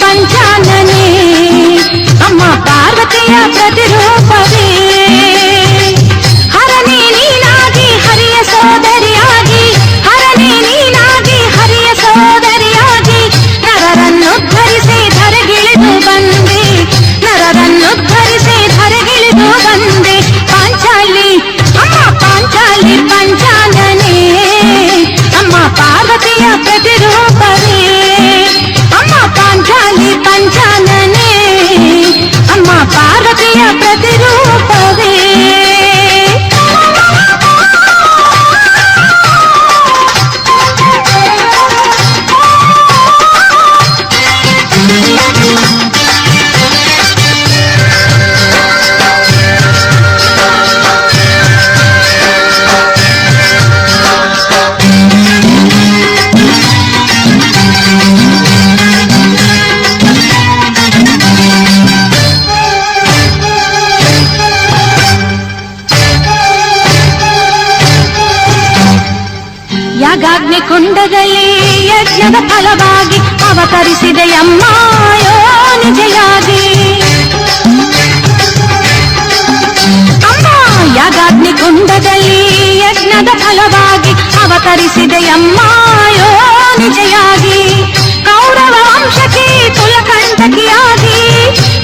ಪಂಚಾನನೆ ಅಮ್ಮ ಪಾರ್ವತಿಯ ಪ್ರತಿರೂಪವೇ. ಹರನೇ ನೀನಾಗಿ ಹರಿಯ ಸೋದರಿಯಾಗಿ, ಹರನೇ ನೀನಾಗಿ ಹರಿಯ ಸೋದರಿಯಾಗಿ, ನರರನ್ನುದ್ಧರಿಸಿ ಧರೆಗಿಳಿದು ಬಂದೆ, ನರರನ್ನುದ್ಧರಿಸಿ ಧರೆಗಿಳಿದು ಬಂದೆ. ಪಾಂಚಾಲಿ ಅಮ್ಮ ಪಾಂಚಾಲಿ ಪಂಚಾನನೆ ಅಮ್ಮ ಪಾರ್ವತಿಯ ಪ್ರತಿರೂಪವೇ. ಅಮ್ಮ ಪಾಂಚಾಲಿ ಪಂಚಾನನೆ ಅಮ್ಮ ಪಾರ್ವತಿಯ ಪ್ರತಿರೂಪವೇ. ಯಾಗಾಗ್ನಿ ಕುಂಡದಲ್ಲಿ ಯಜ್ಞದ ಫಲವಾಗಿ ಅವತರಿಸಿದೆಯಮ್ಮ ಯೋನಿಜೆಯಾಗಿ. ಅಮ್ಮ ಯಾಗಾಗ್ನಿ ಕುಂಡದಲ್ಲಿ ಯಜ್ಞದ ಫಲವಾಗಿ ಅವತರಿಸಿದೆಯಮ್ಮ ಯೋನಿಜೆಯಾಗಿ. ಕೌರವ ವಂಶಕ್ಕೆ ಕುಲಕಂಟಕಿಯಾಗಿ,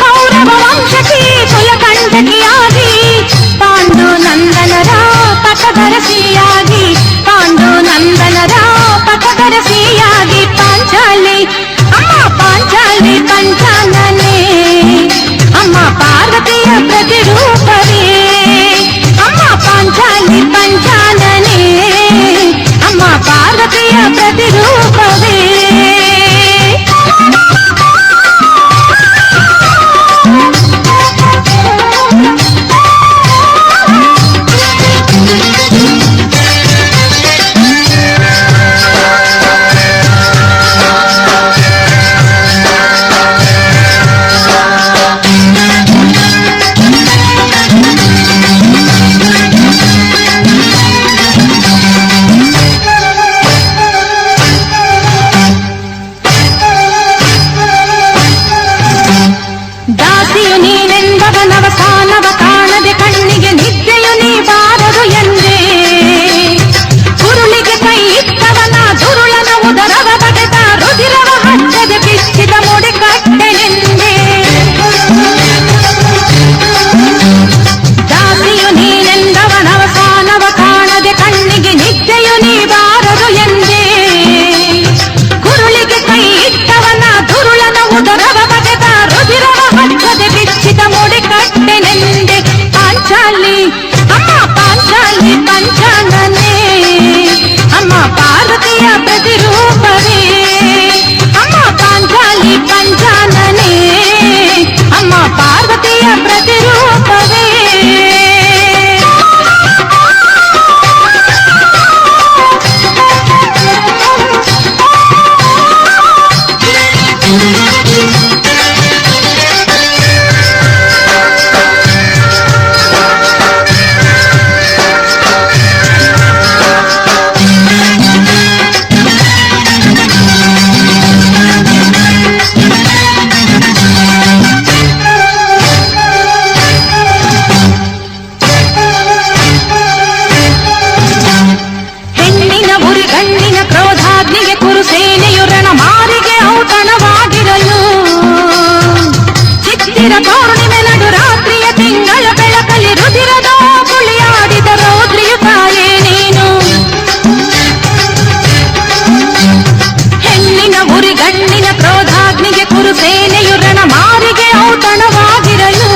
ಕೌರವ ವಂಶಕ್ಕೆ ಕುಲಕಂಟಕಿಯಾಗಿ, ಪಾಂಡು ನಂದನರ ಪಟಧರಸಿಯಾಗಿ, ಪಾಂಡು ನಂದನರ ಪಟಧರಸಿಯಾಗಿ. ಪಾಂಚಾಲಿ ಅಮ್ಮ ಪಾಂಚಾಲಿ ಪಂಚಾನನೆ ಅಮ್ಮ ಪಾರ್ವತಿಯ ಪ್ರತಿರೂಪವೇ. ಅಮ್ಮ ಪಾಂಚಾಲಿ ಪಂಚಾನನೆ ಅಮ್ಮ ಪಾರ್ವತಿಯ ಪ್ರತಿರೂಪವೇ. ದಾಸಿಯು ನೀನೆಂದವನವಸಾನವ ಕಾಣದೆ ಕಣ್ಣಿಗೆ ನಿದ್ದೆಯು ನೀ ಬಾರದು ಎಂದೇ, ಕುರುಳಿಗೆ ಕೈ ಇತ್ತವನ ದುರುಳನ ಉದರವ ಬಗೆದ ರುದಿರವ ಹಚ್ಚದೆ ಬಿಚ್ಚಿದ ಮುಡಿ ಕಟ್ಟೆನೆಂದೇ. ದಾಸಿಯು ನೀನೆಂದವನವಸಾನವ ಕಾಣದೆ ಕಣ್ಣಿಗೆ ನಿದ್ದೆಯು ನೀ ಬಾರದು ಎಂದೇ, ಕುರುಳಿಗೆ ಕೈ ಇತ್ತವನ ದುರುಳನ ಉದರವ ಬಗೆದ ರುದಿರವ ಹಚ್ಚದೆ ಬಿಚ್ಚಿದ ಮುಡಿ ಕಟ್ಟೆನೆಂದೆ. ಪಾಂಚಾಲಿ ಅಮ್ಮ ಪಾಂಚಾಲಿ ಪಂಚಾನನೆ ಅಮ್ಮ ಪಾರ್ವತಿಯ ಪ್ರತಿರೂಪವೇ. ಅಮ್ಮ ಪಾಂಚಾಲಿ ಪಂಚಾನನೆ ಅಮ್ಮ ಪಾರ್ವತಿಯ ಪ್ರತಿರೂಪವೇ. ಹೆಣ್ಣಿನ ಉರಿ ಗಣ್ಣಿನ ಕ್ರೋಧಾಗ್ನಿಗೆ ಕುರುಸೇನೆಯು ರಣ ಮಾರಿಗೆ ಔತಣವಾಗಿರಲು, ಚಿತ್ತಿರ ಪೌರ್ಣಿಮೆ ನಡು ರಾತ್ರಿಯ ತಿಂಗಳ ಬೆಳಕಲಿ ರುದಿರದ ಕುಳಿಯಾಡಿದ ರೌದ್ರಿಯು ತಾಯೇ ನೀನು. ಹೆಣ್ಣಿನ ಉರಿ ಗಣ್ಣಿನ ಕ್ರೋಧಾಗ್ನಿಗೆ ಕುರುಸೇನೆಯು ರಣ ಮಾರಿಗೆ ಔತಣವಾಗಿರಲು,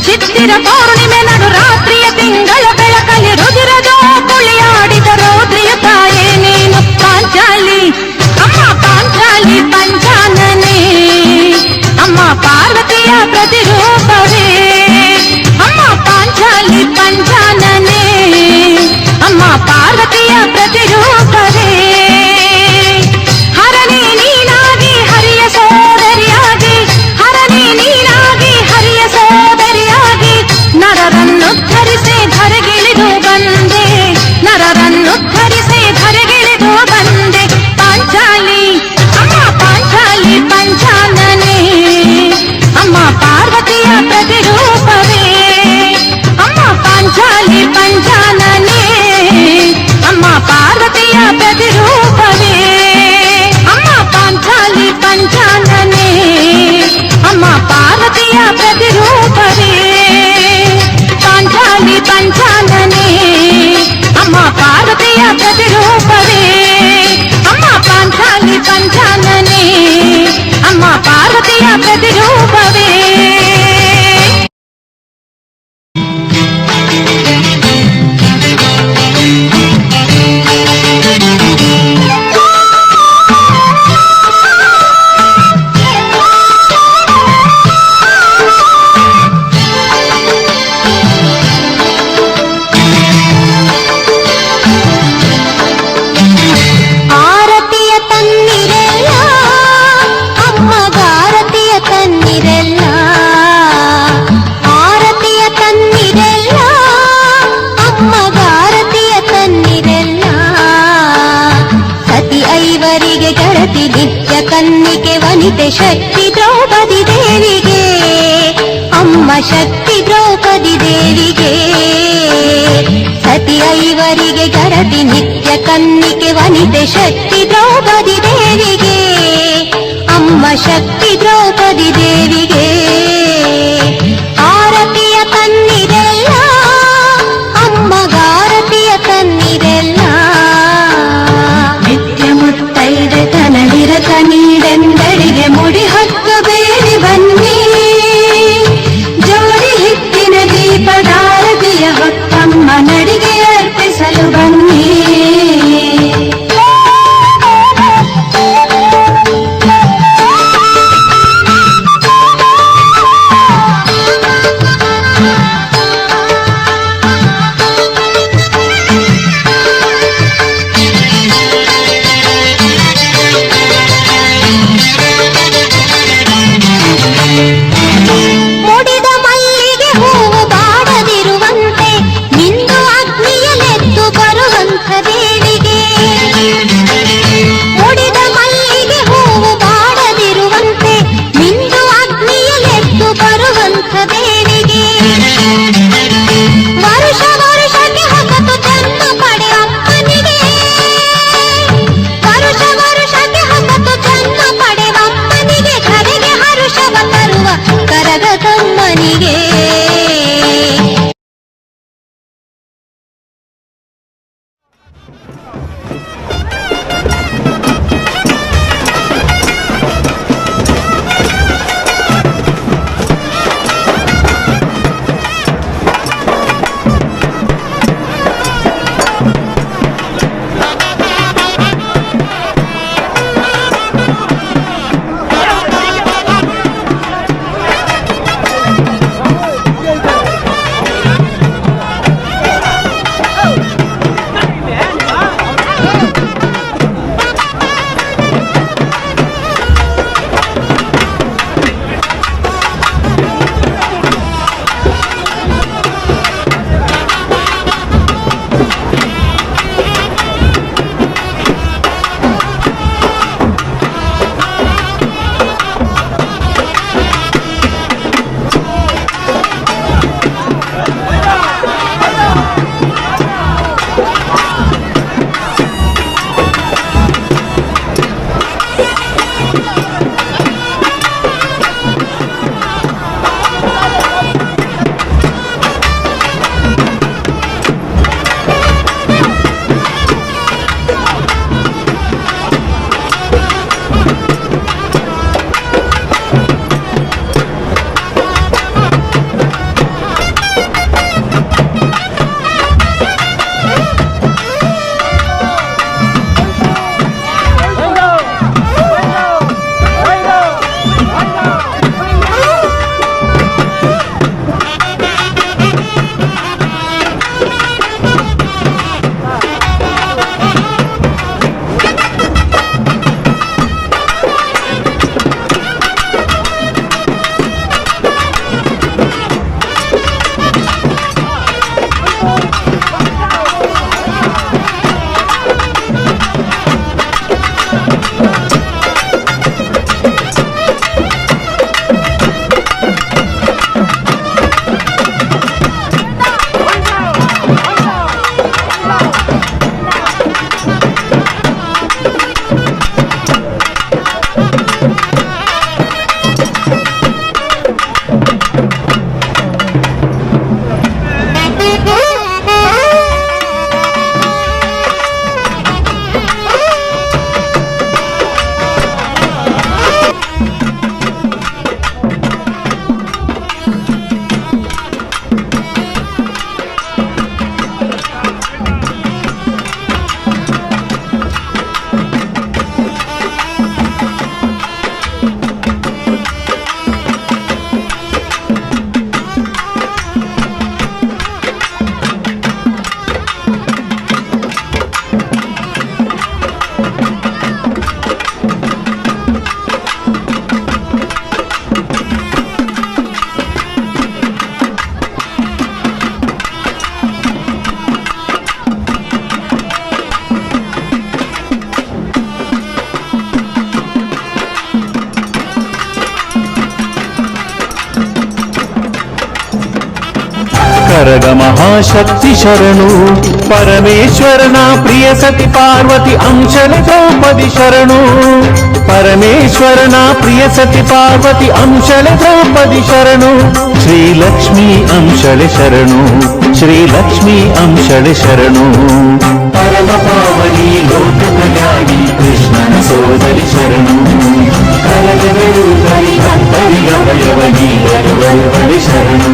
ಚಿತ್ತಿರ ಪೌರ್ಣಿಮೆ ನಡು ರಾತ್ರಿಯ ತಿಂಗಳ ಬೆಳಕಲಿ ರುದಿರದ ಕುಳಿಯಾಡಿದ ರೌದ್ರಿಯ ತಾಯೇ ನೀನು. ಪಾಂಚಾಲಿ ಅಮ್ಮ ಪಾಂಚಾಲಿ ಪಂಚಾನನೆ ಅಮ್ಮ ಪಾರ್ವತಿಯ ಪ್ರತಿರೂಪವೇ. ಅಮ್ಮ ಪಾಂಚಾಲಿ ಪಂಚಾನನೆ ಅಮ್ಮ ಪಾರ್ವತಿಯ ಪ್ರತಿರೂಪವೇ. ಹರನೇ ನೀನಾಗಿ ಹರಿಯ ಸೋದರಿಯಾಗಿ, ಹರನೇ ನೀನಾಗಿ ಹರಿಯ ಸೋದರಿಯಾಗಿ, ಪಾರ್ವತಿಯ ಪ್ರತಿರೂಪವೇ ಅಮ್ಮ ಪಾಂಚಾಲಿ ಪಂಚಾನನೆ ಅಮ್ಮ ಪಾರ್ವತಿಯ ಪ್ರತಿರೂಪವೇ ಪಾಂಚಾಲಿ ಪಂಚಾನನೆ ಅಮ್ಮ ಪಾರ್ವತಿಯ ಪ್ರತಿರೂಪವೇ ಅಮ್ಮ ಪಾಂಚಾಲಿ ಪಂಚಾನನೆ ಅಮ್ಮ ಪಾರ್ವತಿಯ ಪ್ರತಿರೂಪವೇ ನಿತ್ಯ ಕನ್ನಿಕೆ ವನಿತೆ ಶಕ್ತಿ ದ್ರೌಪದಿ ದೇವಿಗೆ ಅಮ್ಮ ಶಕ್ತಿ ದ್ರೌಪದಿ ದೇವಿಗೆ ಸತಿ ಐವರಿಗೆ ಗರತಿ ನಿತ್ಯ ಕನ್ನಿಕೆ ವನಿತೆ ಶಕ್ತಿ ದ್ರೌಪದಿ ದೇವಿಗೆ ಅಮ್ಮ ಶಕ್ತಿ ದ್ರೌಪದಿ ದೇವಿಗೆ ಆರತಿಯ ತನ್ನಿರೆಲ್ಲ ಅಮ್ಮಗಾರತಿಯ ತನ್ನಿರೆಲ್ಲ ತನಲಿರತ ನೀಡೆಂದರಿಗೆ ಮುಡಿ ಹೊತ್ತು ಬೇಡಿ ಬನ್ನಿ ಜೋಡಿ ಹಿತ್ತಿನ ದೀಪದಾರತಿಯ ಹೊತ್ತಮ್ಮ ನಡಿಗೆ ಅರ್ಪಿಸಲು ಬನ್ನಿ ಕರಗ ಮಹಾಶಕ್ತಿ ಶರಣು ಪರಮೇಶ್ವರನ ಪ್ರಿಯ ಸತಿ ಪಾರ್ವತಿ ಅಂಶಲೆ ದ್ರೌಪದಿ ಶರಣು ಪರಮೇಶ್ವರನ ಪ್ರಿಯ ಸತಿ ಪಾರ್ವತಿ ಅಂಶಲೆ ದ್ರೌಪದಿ ಶರಣು ಶ್ರೀಲಕ್ಷ್ಮೀ ಅಂಶಲೆ ಶರಣು ಶ್ರೀಲಕ್ಷ್ಮೀ ಅಂಶಲೆ ಶರಣು ಪರಮ ಪಾವನಿ ಲೋಕ ಕಲ್ಯಾಣಿ ಕೃಷ್ಣನ ಸೋದರಿ ಶರಣು ಕರಗಗಳು ಭಕ್ತರಿಗ ಭಯವ ನೀಡಲು ಬರುವಳಿ ಶರಣು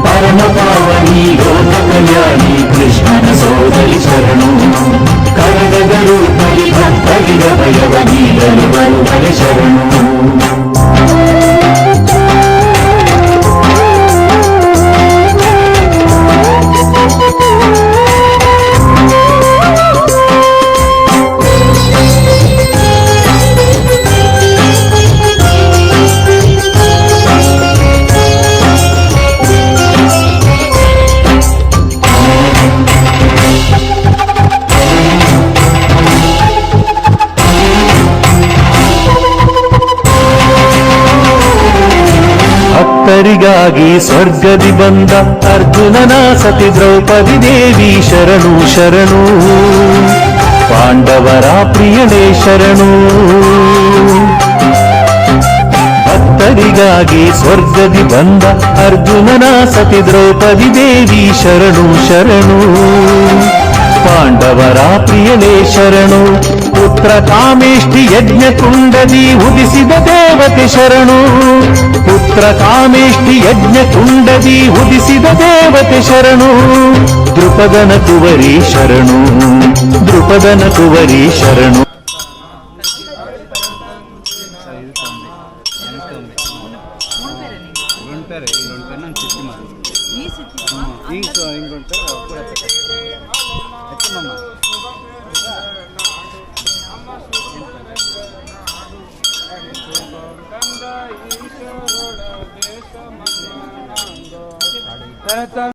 ಪರಮ ಪಾವನಿ ಲೋಕ ಕಲ್ಯಾಣಿ ಕೃಷ್ಣನ ಸೋದರಿ ಶರಣು ಕರಗಗಳು ಭಕ್ತರಿಗ ಭಯವ ನೀಡಲು ಬರುವಳಿ ಶರಣು ಭಕ್ತರಿಗಾಗಿ ಸ್ವರ್ಗದಿ ಬಂದ ಅರ್ಜುನನ ಸತಿ ದ್ರೌಪದಿ ದೇವಿ ಶರಣು ಶರಣು ಪಾಂಡವರ ಪ್ರಿಯಳೇ ಶರಣು ಭಕ್ತರಿಗಾಗಿ ಸ್ವರ್ಗದಿ ಬಂದ ಅರ್ಜುನನ ಸತಿ ದ್ರೌಪದಿ ದೇವಿ ಶರಣು ಶರಣು ಪಾಂಡವರ ಪ್ರಿಯಳೇ ಶರಣು ಪುತ್ರ ಕಾಮೇಷ್ಟಿ ಯಜ್ಞ ಕುಂಡದಿ ಉದಿಸಿದ ದೇವತೆ ಶರಣು ಪುತ್ರ ಕಾಮೇಷ್ಟಿ ಯಜ್ಞ ಕುಂಡದಿ ಉದಿಸಿದ ದೇವತೆ ಶರಣು ದೃಪದನ ಕುವರಿ ಶರಣು ದೃಪದನ ಕುವರಿ ಶರಣು